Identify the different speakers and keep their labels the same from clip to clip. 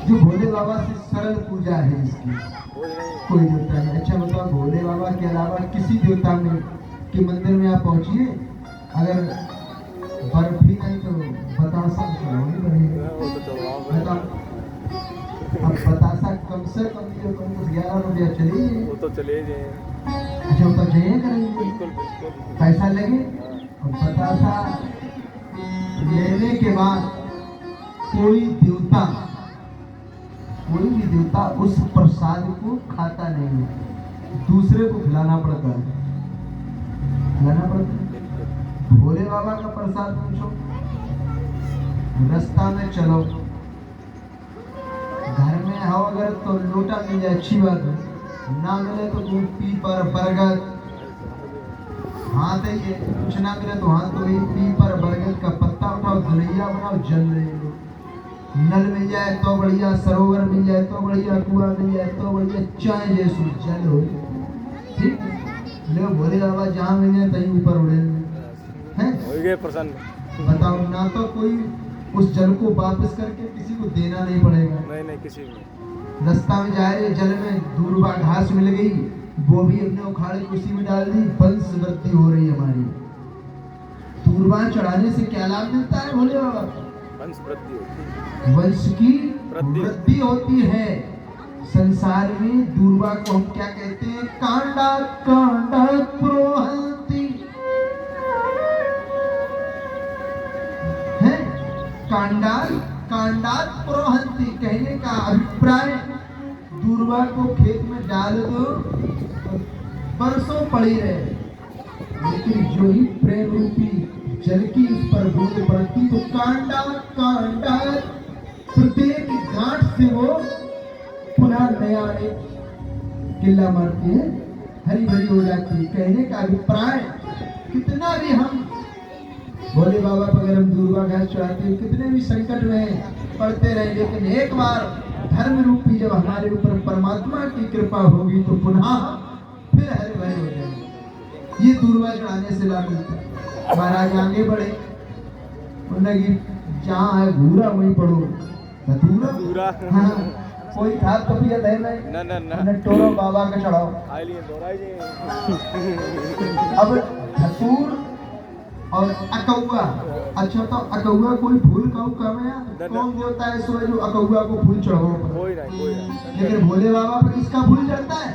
Speaker 1: जो भोले बाबा से सरल पूजा है इसकी, कोई देवता नहीं। अच्छा बताओ, भोले बाबा के अलावा किसी देवता में के मंदिर में आप पहुंचिए, अगर बर्फ भी नहीं तो बतासा चढ़ाओगे बनेगा। बताओ, अब बतासा कम से कम जो तुमको 11 रुपया चलिए,
Speaker 2: वो तो चले जाए।
Speaker 1: अच्छा वो तो चाहिए करेंगे,
Speaker 2: बिल्कुल बिल्कुल।
Speaker 1: पैसा लगे। और बतासा लेने के बाद कोई भी देवता उस प्रसाद को खाता नहीं है, दूसरे को खिलाना पड़ता है, खिलाना पड़ता है। भोले बाबा का प्रसाद पूछो, रास्ता में चलो, घर में हो अगर तो लोटा मिल जाए अच्छी बात है, ना मिले तो दूध पीपर बरगद, हाथ है कुछ ना मिले तो हाथ तो वही पीपर बरगद का पत्ता उठाओ, धुलैया बनाओ, जल रहे हो। नल मिल जाए तो बढ़िया, सरोवर मिल जाए तो बढ़िया, कुआं मिल जाए तो बढ़िया, चाय जैसू जल हो, ठीक। ले भोले बाबा जहाँ मिल जाए कहीं ऊपर उड़े हैं,
Speaker 2: हो गए प्रसन्न।
Speaker 1: बताओ, ना तो कोई उस जल को वापस करके किसी को देना नहीं पड़ेगा।
Speaker 2: नहीं किसी को।
Speaker 1: रास्ता में जा रहे जल में दूर्वा घास मिल गई, वो भी हमने उखाड़ के उसी में डाल दी, वंश वृद्धि हो रही है हमारी। दूर्वा चढ़ाने से क्या लाभ मिलता है भोले बाबा?
Speaker 2: वंश वृद्धि होती है,
Speaker 1: वंश की वृद्धि होती है। संसार में दूर्वा को हम क्या कहते हैं? कांडा कांडा प्रोहंती है, कांडात कांडात प्रोहंती कहने का अभिप्राय, दूर्वा को खेत में डाल दो बरसों पड़ी रहे, लेकिन जो ही प्रेम रूपी जल की इस पर बूंद पड़ती तो कांडा कांडा प्रत्येक गांठ से वो पुनः नया एक किला मारती है, हरी भरी हो जाती है। कहने का अभिप्राय, कितना भी हम भोले बाबा पर अगर हम दूर्वा घास चढ़ाते हैं, कितने भी संकट में पड़ते रहे, लेकिन एक बार धर्म रूपी जब हमारे ऊपर परमात्मा की कृपा होगी तो पुनः फिर हरे भरे हो जाएंगे। ये दूर्वा चढ़ाने से लाभ मिलता है। महाराज आगे बढ़े, उन्होंने जहाँ है घूरा वहीं पढ़ो, धतूरा। हाँ, कोई था कभी है नहीं, ना टोरो बाबा का चढ़ाओ। अब धतूर और अकौआ, अच्छा तो अकौआ कोई फूल का काम है? कौन देवता है सो जो अकौआ को फूल चढ़ाओ? कोई नहीं। लेकिन भोले बाबा पर किसका फूल चढ़ता है?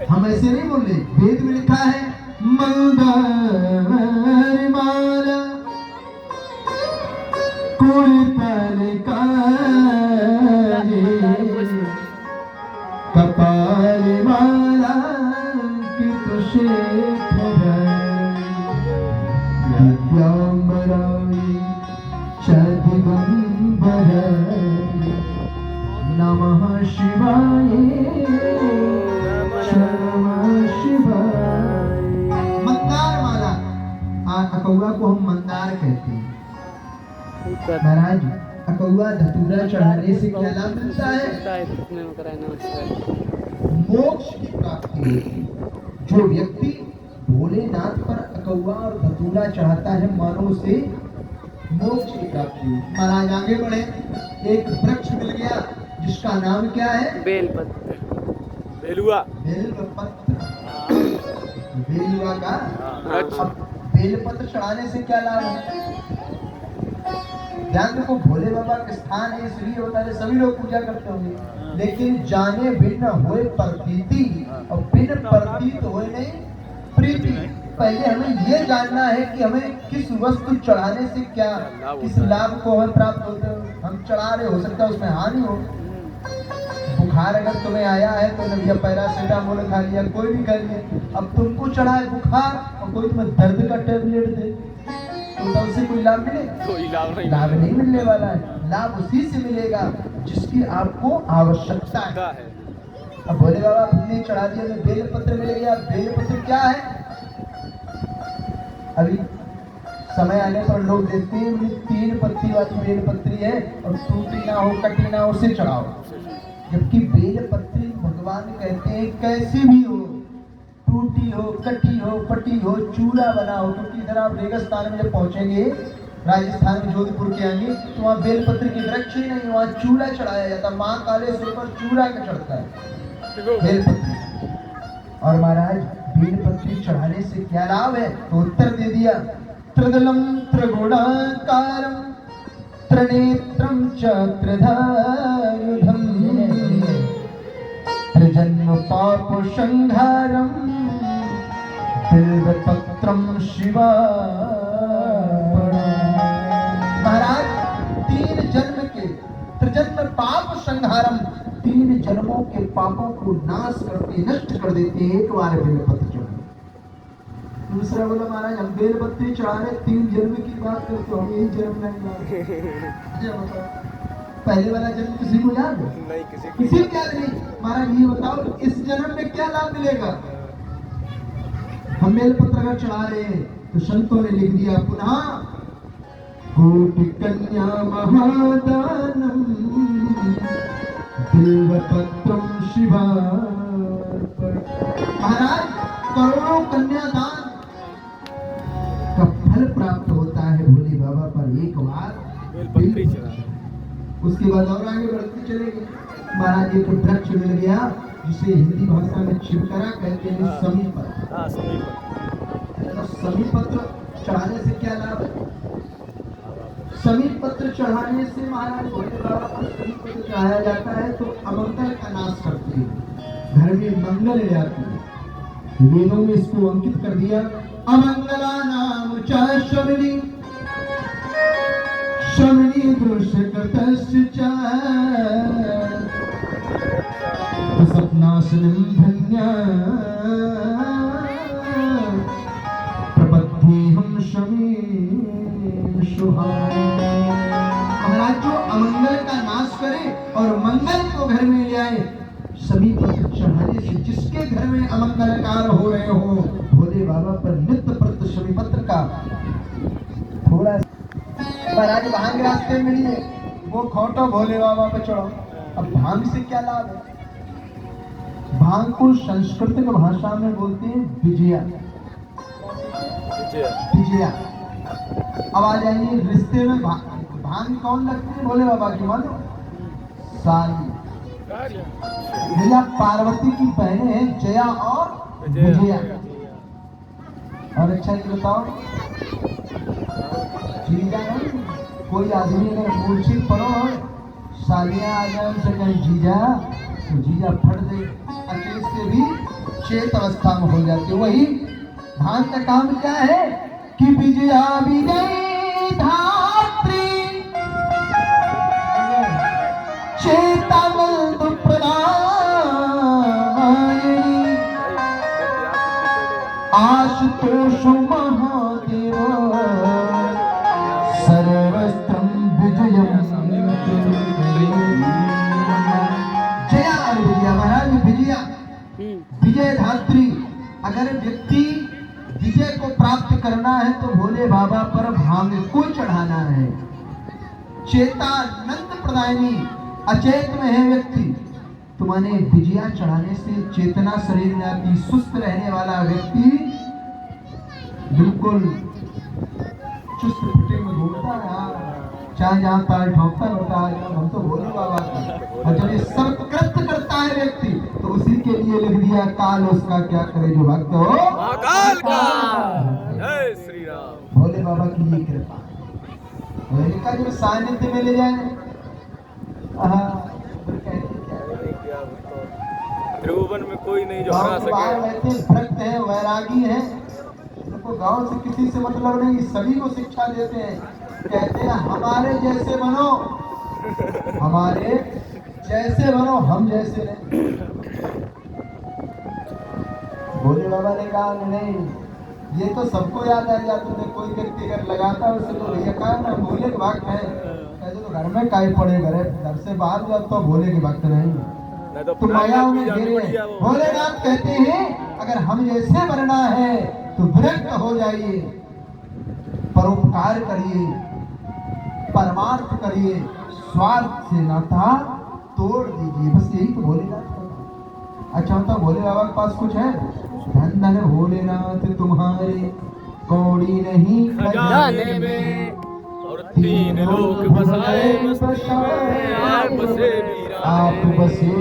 Speaker 1: हम ऐसे नहीं बोल रहे, वेद में लिखा है मंदार माला कपाल माला की तो शेखर चदिगंबर नमः शिवाय नमः शिवाय। मंदार माला, अकौआ को हम मंदार कहते हैं। महाराज, अकौआ धतूरा चढ़ाने से क्या लाभ मिलता है? मोक्ष की प्राप्ति। जो व्यक्ति भोलेनाथ पर अकौआ और धतूरा चढ़ाता है, मानो उसे मोक्ष की प्राप्ति। महाराज आगे बढ़े, एक वृक्ष मिल गया जिसका नाम क्या है?
Speaker 2: बेलपत्र। बेलुआ।
Speaker 1: बेलपत्र, बेलुआ का। अब बेलपत्र चढ़ाने से क्या लाभ है? ध्यान देखो, भोले बाबा के स्थान है इसलिए होता है, सभी लोग पूजा करते होंगे, लेकिन जाने भिन्न होए प्रतीति और बिन प्रतीत होए नहीं प्रीति। पहले हमें ये जानना है कि हमें किस वस्तु चढ़ाने से क्या, किस लाभ को हमें प्राप्त होता है। हम चढ़ा रहे, हो सकता है उसमें हानि हो। बुखार अगर तुम्हें आया है तो भैया पैरासीटामोल खा लिया, कोई भी खा लिया, अब तुमको चढ़ा है बुखार और कोई तुम्हें दर्द का टेबलेट दे तो उससे कोई लाभ मिले? कोई लाभ नहीं मिलने वाला है। लाभ उसी से मिलेगा जिसकी आपको आवश्यकता है। अब भोले बाबा आपने चढ़ा दिया, में बेलपत्र मिल गया। बेलपत्र क्या है? अभी समय आने पर लोग देखते हैं 3 पत्ती वाली बेलपत्री है और टूटी ना हो कटी ना हो उसे चढ़ाओ, जबकि बेलपत्री भगवान कहते हैं कैसी भी हो, टूटी हो कटी हो पटी हो, चूड़ा बना हो। क्योंकि इधर आप रेगिस्तान में जब पहुंचेंगे राजस्थान में जोधपुर के आगे तो वहाँ बेलपत्र की वृक्ष ही नहीं, वहाँ चूड़ा चढ़ाया जाता, माँ कालेश्वर पर चूड़ा का चढ़ता है बेलपत्र। और महाराज बेलपत्री चढ़ाने से क्या लाभ है? तो उत्तर दे दिया, त्रिदलम त्रिगुणाकारम त्रिनेत्रम च त्रिधायुधम त्रिजन्म पाप संहारम बिल्वपत्रम शिवा। महाराज 3 जन्म के त्रिजन्म पाप संहारम, 3 जन्मों के पापों को नाश करके नष्ट कर देते हैं एक बार बेलपत्र चढ़ा। दूसरा बोला महाराज हम बेलपत्री चढ़ा रहे 3 जन्म की बात करते हो, यही जन्म नहीं। पहले वाला जन्म किसी को याद है?
Speaker 2: नहीं,
Speaker 1: किसी को याद नहीं। महाराज ये बताओ इस जन्म में क्या लाभ मिलेगा? हम बेलपत्र अगर चढ़ा रहे हैं तो संतों ने लिख दिया पुनः कोटि कन्या महादानम बिल्वपत्रम शिवा। महाराज करोड़ों कन्यादान का फल प्राप्त होता है भोले बाबा पर एक बार
Speaker 2: बेलपत्री चढ़ा।
Speaker 1: उसके बाद और आगे बढ़ते चलेंगे। महाराज एक वृक्ष मिल गया जिसे हिंदी भाषा में छिपकरा कहते हैं, समीपत्र।
Speaker 2: हाँ, समीपत्र।
Speaker 1: समीपत्र चढ़ाने से क्या लाभ है? समीपत्र चढ़ाने से महाराज भोले बाबा पर समीपत्र चढ़ाया जाता है तो अमंगल का नाश करती है, घर में मंगल ले आती है। वेदों में इसको अंकित कर दिया, अमंगला नाम च शमनी शमनी दुष्कृतस्य च सपनाशनम धन्य प्रबद्धेहम शमी शुभा। महाराज जो अमंगल का नाश करे और मंगल को घर में ले आए, समीपत्र चढ़ाने से जिसके घर में अमंगलकार हो रहे हो भोले बाबा पर नित्य प्रति समीपत्र का थोड़ा। महाराज भांग रास्ते मिली है, वो खोटो भोले बाबा पे चढ़ो। अब भांग से क्या लाभ है? भांग को संस्कृत भाषा में बोलते हैं विजया। विजया। अब आ जाइए रिश्ते में भांग कौन लगती है भोले बाबा की? मानो साली। भैया पार्वती की बहनें हैं जया और विजया। और अच्छा ये बताओ जीजा नहीं, कोई आदमी अगर मूर्छित पड़ो सालियां आ जाए उनसे कहीं जीजा तो जीजा फट दे, अकेले से भी चेत अवस्था में हो जाती है। वही भांग का काम क्या है कि विजया विजय धात्री चेतावंत प्रदायिनी आशुतोष महादेव सर्वस्त्रम विजयम। जया और विजया। महाराज विजया विजय धात्री। अगर व्यक्ति विजय को प्राप्त करना है तो भोले बाबा पर भांग को चढ़ाना है। चेतानंद प्रदायिनी, अचेत में है व्यक्ति तो माने विजया चढ़ाने से चेतना शरीर में आती। सुस्त रहने वाला व्यक्ति बिल्कुल चुस्त फुटे में घूमता है, चाहे जहाँ ताल ठोकता रहता है हम तो भोले बाबा का। और जब ये सब कृत्य करता है व्यक्ति तो उसी के लिए लिख दिया काल उसका क्या करे जो भक्त हो
Speaker 2: महाकाल का। जय श्री राम।
Speaker 1: भोले बाबा की ये कृपा भोले का जब सानिध्य में ले जाए।
Speaker 2: त्रिभुवन में कोई नहीं जो हरा सके।
Speaker 1: भक्त है, वैरागी है, उनको गांव से किसी से मतलब नहीं, सभी को शिक्षा देते हैं। कहते हैं हमारे जैसे बनो, हमारे जैसे बनो, हम जैसे नहीं। भोले बाबा ने कहा नहीं, ये तो सबको याद आ जाता है। कोई व्यक्ति अगर लगाता है उसे तो भैया कहा ना भोले के भक्त है, कहते तो घर में काहे पड़े, घर से बाहर जाओ तो भोले के भक्त नहीं तो माया में गिरे। भोलेनाथ कहते हैं अगर हम जैसे बनना है तो विरक्त हो जाइए, परोपकार करिए, परमार्थ करिए, स्वार्थ से नाता तोड़ दीजिए। बस यही तो भोलेनाथ का। अच्छा होता भोले बाबा के पास कुछ है? धन धन भोलेनाथ तुम्हारे कौड़ी नहीं खजाने में,
Speaker 2: तीन लोक बसाए बस्ती में, आप बसे वीराने
Speaker 1: आप
Speaker 2: में।
Speaker 1: बसे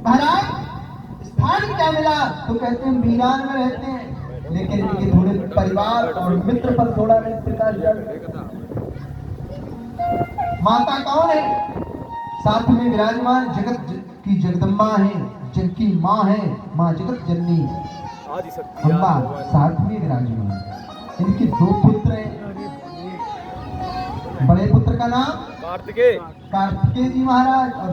Speaker 1: महाराज स्थान क्या मिला? तो कहते हैं वीरान में रहते हैं, लेकिन इनके थोड़े परिवार और मित्र पर थोड़ा नहीं प्रकाश डालते। माता कौन है? साथ में विराजमान जगत की जगदम्बा है, जग की माँ है, माँ जगत जननी
Speaker 2: आदि शक्ति
Speaker 1: अम्बा
Speaker 2: आदि
Speaker 1: साथ में विराजमान। इनके दो पुत्र हैं। बड़े पुत्र का नाम
Speaker 2: कार्तिकेय
Speaker 1: कार्तिकेय जी महाराज और